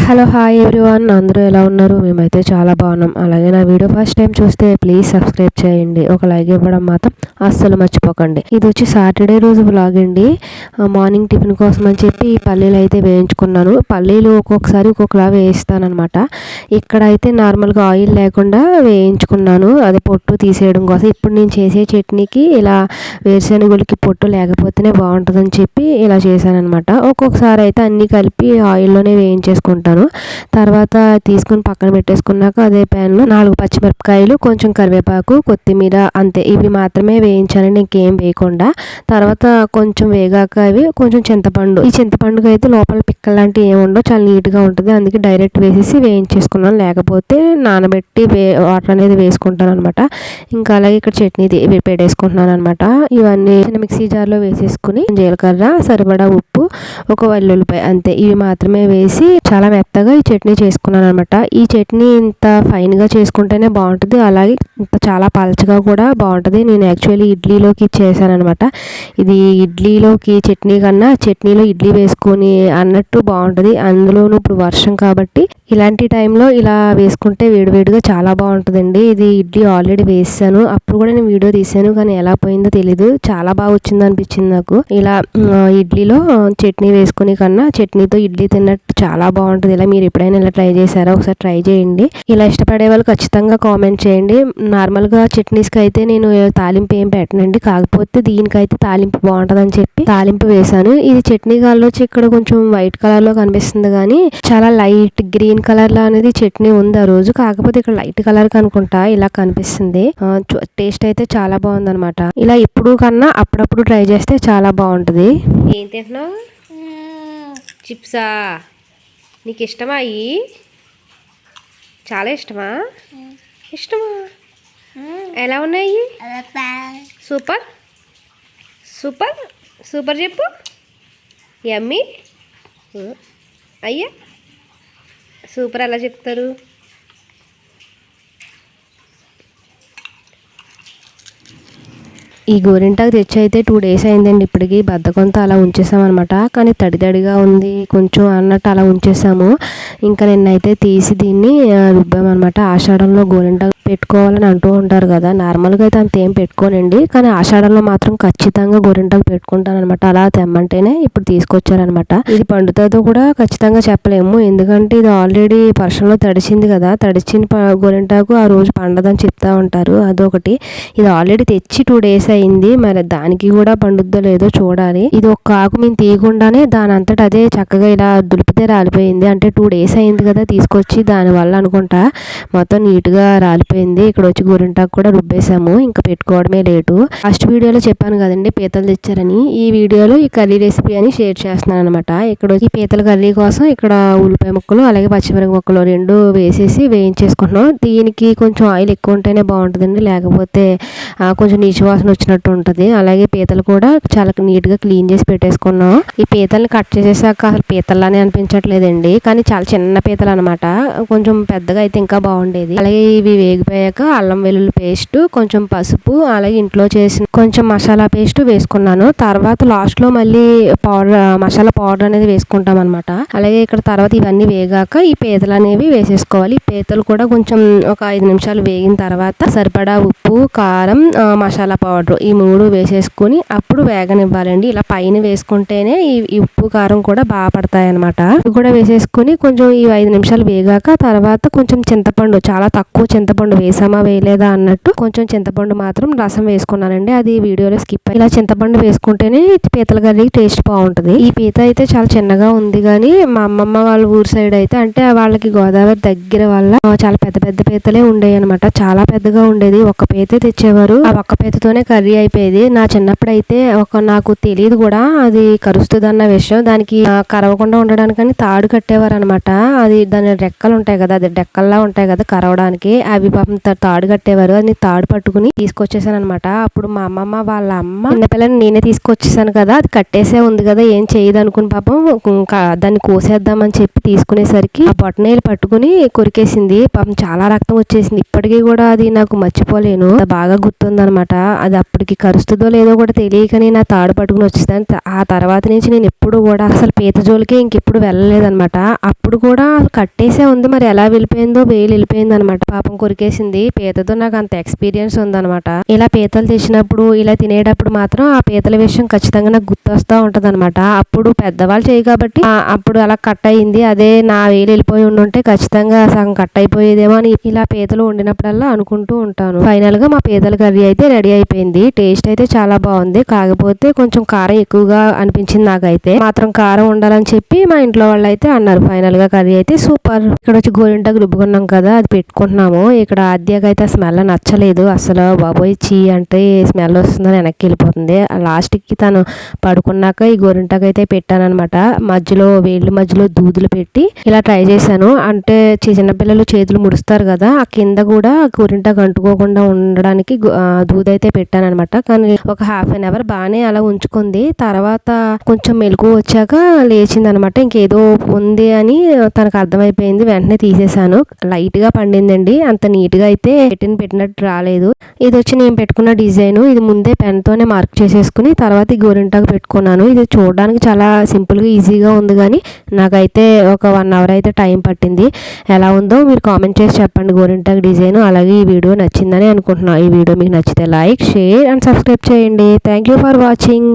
Hello hi everyone, అందరూ ఎలా ఉన్నారు? మేమైతే చాలా బాగున్నాం. అలాగే నా వీడియో ఫస్ట్ టైం చూస్తే ప్లీజ్ సబ్స్క్రైబ్ చేయండి, ఒక లైక్ ఇవ్వడం మాత్రం అస్సలు మర్చిపోకండి. ఇది వచ్చి సాటర్డే రోజు వ్లాగ్ అండి. మార్నింగ్ టిఫిన్ కోసం అని చెప్పి పల్లీలు అయితే వేయించుకున్నాను. పల్లీలు ఒక్కొక్కసారి ఒక్కొక్కలా వేయిస్తానమాట. ఇక్కడ అయితే నార్మల్గా ఆయిల్ లేకుండా వేయించుకున్నాను, అది పొట్టు తీసేయడం కోసం. ఇప్పుడు నేను చేసే చట్నీకి ఇలా వేరుశనగులకి పొట్టు లేకపోతేనే బాగుంటుందని చెప్పి ఇలా చేశానమాట. ఒక్కొక్కసారి అయితే అన్నీ కలిపి ఆయిల్లోనే వేయించేసుకుంటాను. తర్వాత తీసుకుని పక్కన పెట్టేసుకున్నాక అదే ప్యాన్లో 4 పచ్చిమిరపకాయలు, కొంచెం కరివేపాకు, కొత్తిమీర, అంతే. ఇవి మాత్రమే వేయించానండి, ఇంకేం వేయకుండా. తర్వాత కొంచెం వేగాక అవి కొంచెం చింతపండు, ఈ చింతపండుకి అయితే లోపల పిక్కలు లాంటివి ఏమి ఉండవు, చాలా నీట్గా ఉంటుంది. అందుకే డైరెక్ట్ వేసేసి వేయించేసుకున్నాను, లేకపోతే నానబెట్టి వాటర్ అనేది వేసుకుంటాను అనమాట. ఇంకా అలాగే ఇక్కడ చట్నీ పెట్టేసుకుంటున్నాను అనమాట. ఇవన్నీ మిక్సీ జార్లో వేసేసుకుని జీలకర్ర, సరిపడా ఉప్పు, ఒక వెల్లుల్లిపాయ, అంతే. ఇవి మాత్రమే వేసి చాలా మెత్తగా ఈ చట్నీ చేసుకున్నాను అనమాట. ఈ చట్నీ ఇంత ఫైన్గా చేసుకుంటేనే బాగుంటుంది, అలాగే ఇంత చాలా పలచగా కూడా బాగుంటుంది. నేను యాక్చువల్లీ ఇడ్లీలోకి చేశాను అనమాట. ఇది ఇడ్లీలోకి చట్నీ కన్నా చట్నీలో ఇడ్లీ వేసుకొని అన్నట్టు బాగుంటుంది. అందులోనూ ఇప్పుడు వర్షం కాబట్టి ఇలాంటి టైంలో ఇలా వేసుకుంటే వేడివేడిగా చాలా బాగుంటుందండి. ఇది ఇడ్లీ ఆల్రెడీ వేసాను, అప్పుడు కూడా నేను వీడియో తీసాను, కానీ ఎలా పోయిందో తెలీదు. చాలా బాగా వచ్చింది అనిపించింది నాకు. ఇలా ఇడ్లీలో చట్నీ వేసుకుని కన్నా చట్నీతో ఇడ్లీ తిన్నట్టు చాలా బాగుంటుంది. ఇలా మీరు ఎప్పుడైనా ఇలా ట్రై చేశారా? ఒకసారి ట్రై చేయండి. ఇలా ఇష్టపడే వాళ్ళు ఖచ్చితంగా కామెంట్ చేయండి. నార్మల్గా చట్నీస్కి అయితే నేను తాలింపు ఏం పెట్టనండి, కాకపోతే దీనికైతే తాలింపు బాగుంటుందని చెప్పి తాలింపు వేసాను. ఇది చట్నీ కాల్లో వచ్చి ఇక్కడ కొంచెం వైట్ కలర్లో కనిపిస్తుంది, కానీ చాలా లైట్ గ్రీన్ కలర్లో అనేది చట్నీ ఉంది ఆ రోజు. కాకపోతే ఇక్కడ లైట్ కలర్ కనుకుంటా ఇలా కనిపిస్తుంది. టేస్ట్ అయితే చాలా బాగుంది అనమాట. ఇలా ఎప్పుడు కన్నా అప్పుడప్పుడు ట్రై చేస్తే చాలా బాగుంటుంది. ఏం తింటున్నావు? చిప్సా? నీకు ఇష్టమా? అయ్యి చాలా ఇష్టమా? ఇష్టమా? ఎలా ఉన్నాయి? సూపర్ సూపర్ సూపర్ చెప్పు. యమ్మీ. అయ్యా సూపర్ ఎలా చెప్తారు? ఈ గోరింటాకు తెచ్చి అయితే 2 days అయిందండి. ఇప్పటికి బద్ధకంతో అలా ఉంచేసామన్నమాట. కానీ తడిగా ఉంది కొంచెం అన్నట్టు అలా ఉంచేసాము. ఇంకా నిన్నైతే తీసి దీన్ని రుబ్బామన్నమాట. ఆషాఢంలో గోరింటాకు పెట్టుకోవాలని అంటూ ఉంటారు కదా, నార్మల్గా అయితే అంత ఏం పెట్టుకోనండి, కానీ ఆషాఢంలో మాత్రం ఖచ్చితంగా గోరింటాకు పెట్టుకుంటాను అనమాట. అలా తెమ్మంటేనే ఇప్పుడు తీసుకొచ్చారనమాట. ఇది పండుతుందో కూడా ఖచ్చితంగా చెప్పలేము, ఎందుకంటే ఇది ఆల్రెడీ వర్షంలో తడిచింది కదా. తడిచిన గోరింటాకు ఆ రోజు పండదని చెప్తా ఉంటారు, అదొకటి. ఇది ఆల్రెడీ తెచ్చి 2 days అయింది, మరి దానికి కూడా పండుద్దో లేదో చూడాలి. ఇది ఒక ఆకు మేము తీయకుండానే దాని అంతటా అదే చక్కగా ఇలా దులిపితే రాలిపోయింది. అంటే 2 days అయింది కదా తీసుకొచ్చి, దానివల్ల అనుకుంటా మొత్తం నీట్గా రాలిపోయింది. ఇక్కడ వచ్చి గోరింటాకు కూడా రుబ్బేసాము, ఇంకా పెట్టుకోవడమే లేటు. ఫస్ట్ వీడియోలో చెప్పాను కదండి పీతలు తెచ్చారని, ఈ వీడియోలో ఈ కర్రీ రెసిపీ అని షేర్ చేస్తున్నాను అనమాట. ఇక్కడ ఈ పీతల కర్రీ కోసం ఇక్కడ ఉల్లిపాయ ముక్కలు అలాగే పచ్చిమిరపకాయ ముక్కలు 2 వేసేసి వేయించేసుకుంటున్నాం. దీనికి కొంచెం ఆయిల్ ఎక్కువ ఉంటేనే బాగుంటుందండి, లేకపోతే కొంచెం నీచు వాసన వచ్చినట్టు ఉంటుంది. అలాగే పీతలు కూడా చాలా నీట్గా క్లీన్ చేసి పెట్టేసుకున్నాం. ఈ పీతల్ని కట్ చేసేసాక అసలు పీతల్లానే అనిపించట్లేదండి, కానీ చాలా చిన్న పీతలు అనమాట. కొంచెం పెద్దగా అయితే ఇంకా బాగుండేది. అలాగే ఇవి వేగిపోయాక అల్లం వెల్లుల్లి పేస్ట్, కొంచెం పసుపు, అలాగే ఇంట్లో చేసిన కొంచెం మసాలా పేస్ట్ వేసుకున్నాను. తర్వాత లాస్ట్లో మళ్ళీ మసాలా పౌడర్ అనేది వేసుకుంటాం అనమాట. అలాగే ఇక్కడ తర్వాత ఇవన్నీ వేగాక ఈ పీతలు అనేవి వేసేసుకోవాలి. ఈ పీతలు కూడా కొంచెం ఒక 5 నిమిషాలు వేగిన తర్వాత సరిపడా ఉప్పు, కారం, మసాలా పౌడర్ ఈ 3 వేసేసుకుని అప్పుడు వేగనివ్వాలండి. ఇలా పైన వేసుకుంటేనే ఈ ఉప్పు కారం కూడా బాగా పడతాయి అనమాట. ఇవి కూడా వేసేసుకుని కొంచెం ఈ 5 నిమిషాలు వేగాక తర్వాత కొంచెం చింతపండు, చాలా తక్కువ చింతపండు వేసామా వేయలేదా అన్నట్టు కొంచెం చింతపండు మాత్రం రసం వేసుకున్నానండి, అది వీడియోలో స్కిప్. ఇలా చింతపండు వేసుకుంటేనే పీతల కర్రీ టేస్ట్ బాగుంటుంది. ఈ పీత అయితే చాలా చిన్నగా ఉంది, కానీ మా అమ్మమ్మ వాళ్ళ ఊరు సైడ్ అయితే, అంటే వాళ్ళకి గోదావరి దగ్గర వల్ల చాలా పెద్ద పెద్ద పీతలే ఉండేవి అనమాట. చాలా పెద్దగా ఉండేది, ఒక్క పీత తెచ్చేవారు, ఆ ఒక్క పీతతోనే కర్రీ అయిపోయేది. నా చిన్నప్పుడు అయితే నాకు తెలియదు కూడా అది కరుస్తుంది అన్న విషయం. దానికి కరవకుండా ఉండడానికని తాడు కట్టేవారు అనమాట. అది దాని రెక్కలు ఉంటాయి కదా, అది డెక్కల్లా ఉంటాయి కదా కరవడానికి, అవి పాపం తాడు కట్టేవారు. అది తాడు పట్టుకుని తీసుకొచ్చేసాను అనమాట. అప్పుడు మా అమ్మమ్మ వాళ్ళ అమ్మ చిన్నపిల్లని నేనే తీసుకొచ్చేసాను కదా, అది కట్టేసే ఉంది కదా ఏం చేయదు అనుకుని పాపం దాన్ని కోసేద్దామని చెప్పి తీసుకునేసరికి ఆ బొటనేలు పట్టుకుని కొరికేసింది. పాపం చాలా రక్తం వచ్చేసింది. ఇప్పటికీ కూడా అది నాకు మర్చిపోలేను, బాగా గుర్తుంది అనమాట. అది అప్పటికి కరుస్తుందో లేదో కూడా తెలియకని నా తాడు పట్టుకుని వచ్చేదాన్ని. ఆ తర్వాత నుంచి నేను ఎప్పుడు కూడా అసలు పీత జోలికి ఇంకెప్పుడు వెళ్ళలేదనమాట. అప్పుడు కూడా కట్టేసే ఉంది, మరి ఎలా వెళ్ళిపోయిందో వేలు వెళ్ళిపోయింది అనమాట. పాపం కొరికేసింది. పీతతో నాకు అంత ఎక్స్పీరియన్స్ ఉందనమాట. ఇలా పీతలు తెచ్చినప్పుడు ఇలా తినేటప్పుడు మాత్రం ఆ పీతల విషయం ఖచ్చితంగా నాకు గుర్తొస్తూ ఉంటది అనమాట. అప్పుడు పెద్దవాళ్ళు చేయి కాబట్టి అప్పుడు అలా కట్ అయింది. అదే నా వేలు వెళ్ళిపోయి ఉండుంటే ఖచ్చితంగా సగం కట్ అయిపోయేదేమో అని ఇలా పీతలు వండినప్పుడల్లా అనుకుంటూ ఉంటాను. ఫైనల్ గా మా పీతల కర్రీ అయితే రెడీ అయిపోయింది. టేస్ట్ అయితే చాలా బాగుంది. కాకపోతే కొంచెం కారం ఎక్కువగా అనిపించింది నాకైతే. మాత్రం కారం ఉండాలని చెప్పి మా ఇంట్లో వాళ్ళు అయితే అన్నారు. ఫైనల్ గా కర్రీ అయితే సూపర్. ఇక్కడ వచ్చి గోరింటాకు రుబ్బుకున్నాం కదా, అది పెట్టుకుంటున్నాము. ఇక్కడ ఆద్యకైతే స్మెల్ నచ్చలేదు అసలు. బాబోయ్ చీ అంటే స్మెల్ వస్తుందని వెనక్కి వెళ్ళిపోతుంది. లాస్ట్ కి తను పడుకున్నాక ఈ గోరింటాకు అయితే పెట్టానన్నమాట. మధ్యలో వేళ్ళ మధ్యలో దూదులు పెట్టి ఇలా ట్రై చేశాను. అంటే చిన్నపిల్లలు చేతులు ముడుస్తారు కదా, ఆ కింద కూడా గోరింటాకు అంటుకోకుండా ఉండడానికి దూదైతే పెట్టాను అనమాట. కానీ ఒక హాఫ్ అన్ అవర్ బాగానే అలా ఉంచుకుంది. తర్వాత కొంచెం మెలకు వచ్చాక లేచింది అనమాట. ఇంకేదో ఉంది అని తనకు అర్థమైపోయింది. వెంటనే తీసేసాను. లైట్ గా పండిందండి, అంత నీట్ గా అయితే పెట్టినట్టు రాలేదు. ఇది వచ్చి నేను పెట్టుకున్న డిజైన్. ఇది ముందే పెన్ తోనే మార్క్ చేసేసుకుని తర్వాత ఈ గోరింటాకు పెట్టుకున్నాను. ఇది చూడడానికి చాలా సింపుల్ గా ఈజీగా ఉంది, కానీ నాకైతే ఒక 1 అవర్ అయితే టైం పట్టింది. ఎలా ఉందో మీరు కామెంట్ చేసి చెప్పండి గోరింటాకు డిజైన్. అలాగే ఈ వీడియో నచ్చిందని అనుకుంటున్నాను. ఈ వీడియో మీకు నచ్చితే లైక్, షేర్ అండ్ సబ్స్క్రైబ్ చేయండి. Thank you for watching.